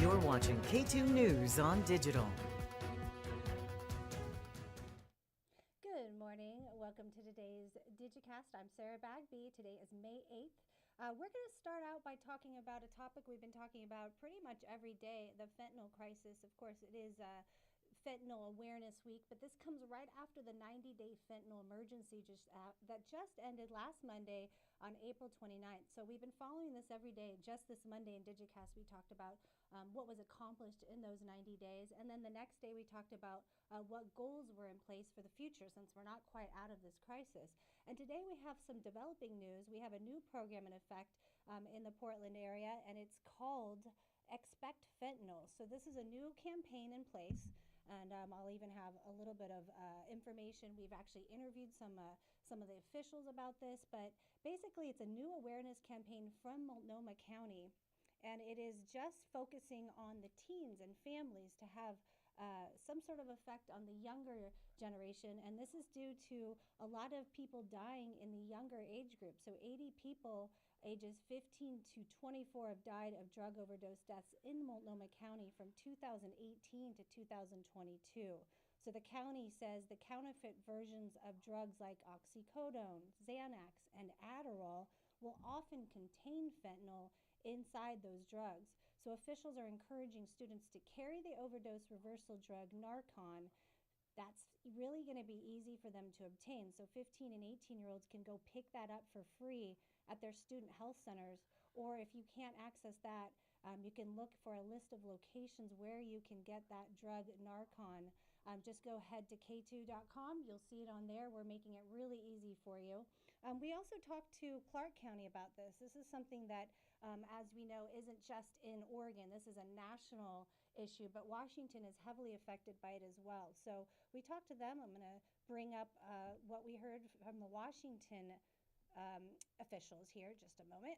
You're watching KATU News on Digital. Good morning. Welcome to today's Digicast. I'm Sarah Bagby. Today is May 8th. We're going to start out by talking about a topic we've been talking about pretty much every day, the fentanyl crisis. Of course, it is Fentanyl Awareness Week, but this comes right after the 90-day fentanyl emergency that just ended last Monday on April 29th. So we've been following this every day. Just this Monday in Digicast, we talked about what was accomplished in those 90 days. And then the next day, we talked about what goals were in place for the future since we're not quite out of this crisis. And today we have some developing news. We have a new program in effect in the Portland area, and it's called Expect Fentanyl. So this is a new campaign in place. And I'll even have a little bit of information. We've actually interviewed some of the officials about this, but basically it's a new awareness campaign from Multnomah County, and it is just focusing on the teens and families to have some sort of effect on the younger generation, and this is due to a lot of people dying in the younger age group. So 80 people ages 15 to 24 have died of drug overdose deaths in Multnomah County from 2018 to 2022. So the county says the counterfeit versions of drugs like oxycodone, Xanax, and Adderall will often contain fentanyl inside those drugs. So officials are encouraging students to carry the overdose reversal drug Narcan. That's really going to be easy for them to obtain. So 15 and 18-year-olds can go pick that up for free at their student health centers. Or if you can't access that, you can look for a list of locations where you can get that drug Narcan. Just go ahead to KATU.com. You'll see it on there. We're making it really easy for you. We also talked to Clark County about this. This is something that, as we know, isn't just in Oregon. This is a national issue, but Washington is heavily affected by it as well. So we talked to them. I'm going to bring up what we heard from the Washington officials here just a moment.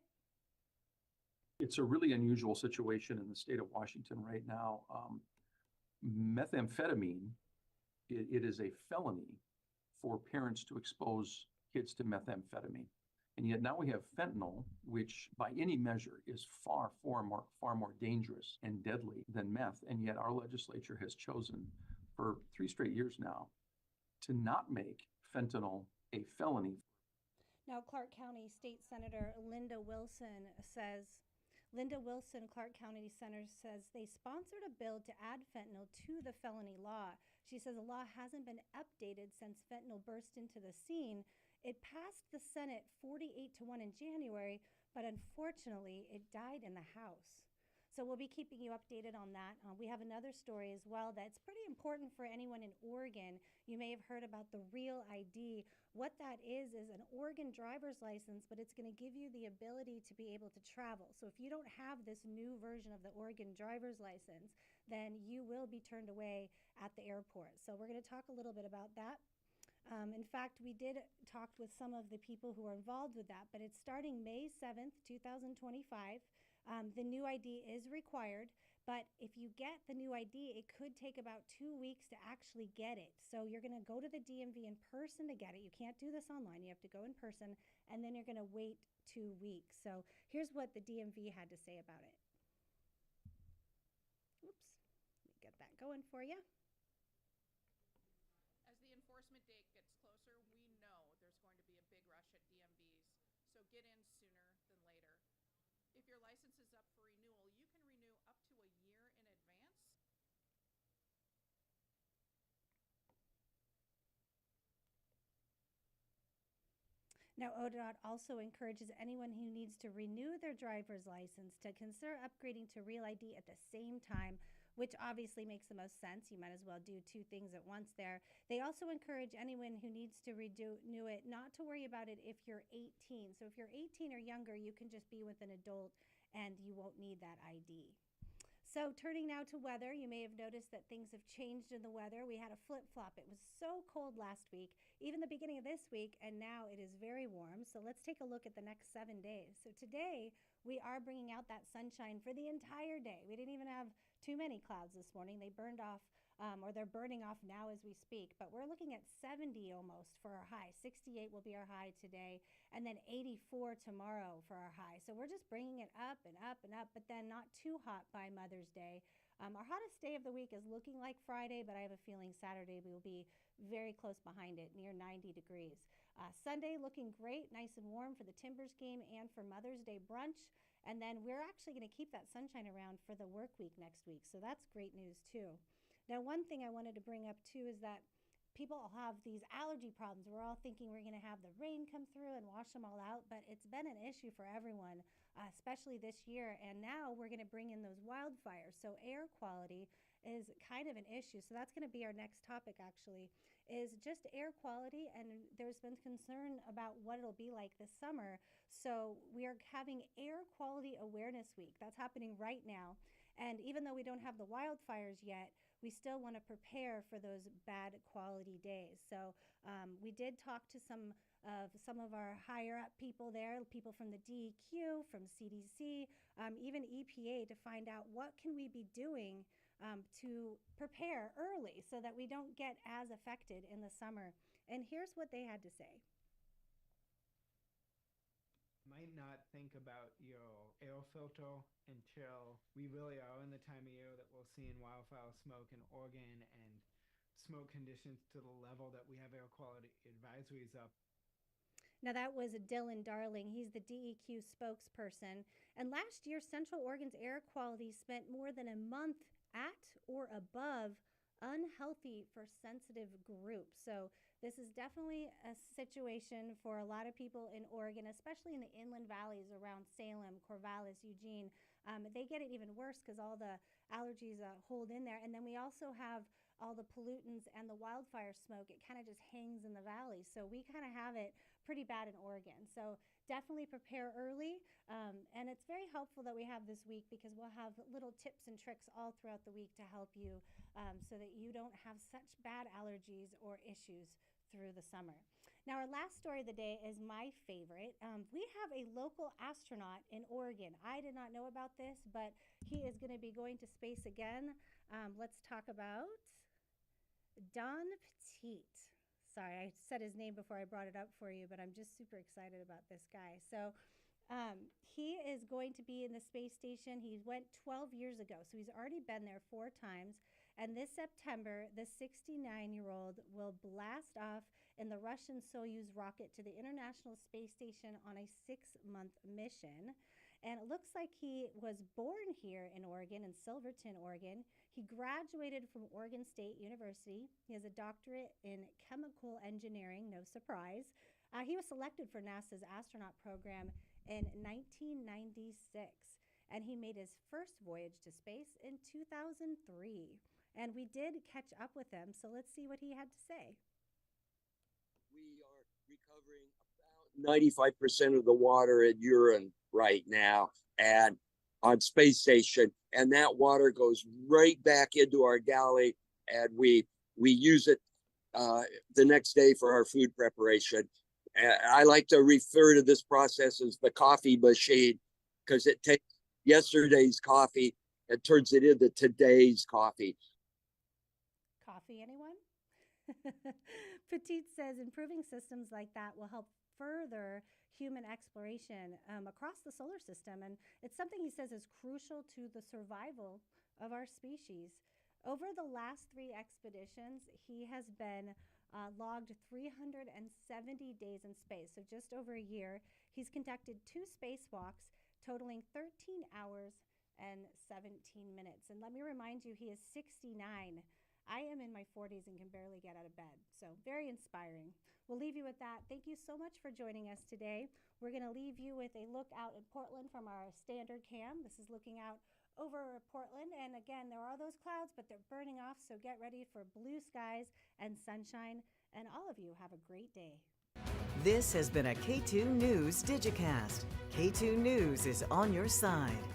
It's a really unusual situation in the state of Washington right now. Methamphetamine, it is a felony for parents to expose kids to methamphetamine. And yet now we have fentanyl, which by any measure is far more dangerous and deadly than meth. And yet our legislature has chosen for 3 straight years now to not make fentanyl a felony. Now, Clark County State Senator Linda Wilson, Clark County Senator, says they sponsored a bill to add fentanyl to the felony law. She says the law hasn't been updated since fentanyl burst into the scene. It passed the Senate 48-1 in January, but unfortunately it died in the House. So we'll be keeping you updated on that. We have another story as well that's pretty important for anyone in Oregon. You may have heard about the Real ID. What that is an Oregon driver's license, but it's going to give you the ability to be able to travel. So if you don't have this new version of the Oregon driver's license, then you will be turned away at the airport. So we're going to talk a little bit about that. In fact, we did talk with some of the people who are involved with that, but it's starting May 7th, 2025. The new ID is required, but if you get the new ID, it could take about 2 weeks to actually get it. So you're going to go to the DMV in person to get it. You can't do this online. You have to go in person, and then you're going to wait 2 weeks. So here's what the DMV had to say about it. Oops, let me get that going for you. As the enforcement date gets closer, we know there's going to be a big rush at DMVs, so get in sooner than later. If your license is up for renewal, you can renew up to a year in advance. Now, ODOT also encourages anyone who needs to renew their driver's license to consider upgrading to Real ID at the same time, which obviously makes the most sense. You might as well do 2 things at once there. They also encourage anyone who needs to renew it not to worry about it if you're 18. So if you're 18 or younger, you can just be with an adult and you won't need that ID. So turning now to weather, you may have noticed that things have changed in the weather. We had a flip-flop. It was so cold last week, even the beginning of this week, and now it is very warm. So let's take a look at the next 7 days. So today, we are bringing out that sunshine for the entire day. We didn't even have too many clouds this morning. They burned off or they're burning off now as we speak. But we're looking at 70 almost for our high. 68 will be our high today, and then 84 tomorrow for our high. So we're just bringing it up and up and up, but then not too hot by Mother's Day. Our hottest day of the week is looking like Friday, but I have a feeling Saturday we will be very close behind it, near 90 degrees. Sunday looking great, nice and warm for the Timbers game and for Mother's Day brunch. And then we're actually going to keep that sunshine around for the work week next week. So that's great news too. Now, one thing I wanted to bring up too is that people have these allergy problems. We're all thinking we're going to have the rain come through and wash them all out, but it's been an issue for everyone, especially this year. And now we're going to bring in those wildfires. So air quality is kind of an issue. So that's going to be our next topic, actually, is just air quality. And there's been concern about what it'll be like this summer. So we are having Air Quality Awareness Week. That's happening right now. And even though we don't have the wildfires yet, we still want to prepare for those bad quality days. So we did talk to some of our higher up people there, people from the DEQ, from CDC, even EPA, to find out what can we be doing to prepare early so that we don't get as affected in the summer. And here's what they had to say. Might not think about your air filter until we really are in the time of year that we'll see in wildfire smoke in Oregon and smoke conditions to the level that we have air quality advisories up. Now, that was Dylan Darling. He's the DEQ spokesperson. And last year, Central Oregon's air quality spent more than a month at or above unhealthy for sensitive groups. So this is definitely a situation for a lot of people in Oregon, especially in the inland valleys around Salem, Corvallis, Eugene. They get it even worse because all the allergies hold in there. And then we also have all the pollutants and the wildfire smoke. It kind of just hangs in the valley. So we kind of have it pretty bad in Oregon. So definitely prepare early. And it's very helpful that we have this week because we'll have little tips and tricks all throughout the week to help you so that you don't have such bad allergies or issues through the summer. Now, our last story of the day is my favorite. We have a local astronaut in Oregon. I did not know about this, but he is going to be going to space again. Let's talk about Don Petit. Sorry, I said his name before I brought it up for you, but I'm just super excited about this guy. So he is going to be in the space station. He went 12 years ago, so he's already been there 4 times. And this September, the 69-year-old will blast off in the Russian Soyuz rocket to the International Space Station on a 6-month mission. And it looks like he was born here in Oregon, in Silverton, Oregon. He graduated from Oregon State University. He has a doctorate in chemical engineering, no surprise. He was selected for NASA's astronaut program in 1996, and he made his first voyage to space in 2003. And we did catch up with him, so let's see what he had to say. We are recovering about 95% of the water in urine right now and on space station, and that water goes right back into our galley, and we use it the next day for our food preparation. I like to refer to this process as the coffee machine because it takes yesterday's coffee and turns it into today's coffee. Coffee, anyone? Petit says improving systems like that will help further human exploration across the solar system. And it's something he says is crucial to the survival of our species. Over the last 3 expeditions, he has been logged 370 days in space, so just over a year. He's conducted 2 spacewalks totaling 13 hours and 17 minutes. And let me remind you, he is 69. I am in my 40s and can barely get out of bed. So very inspiring. We'll leave you with that. Thank you so much for joining us today. We're going to leave you with a look out at Portland from our standard cam. This is looking out over Portland. And again, there are those clouds, but they're burning off. So get ready for blue skies and sunshine. And all of you have a great day. This has been a KATU News Digicast. KATU News is on your side.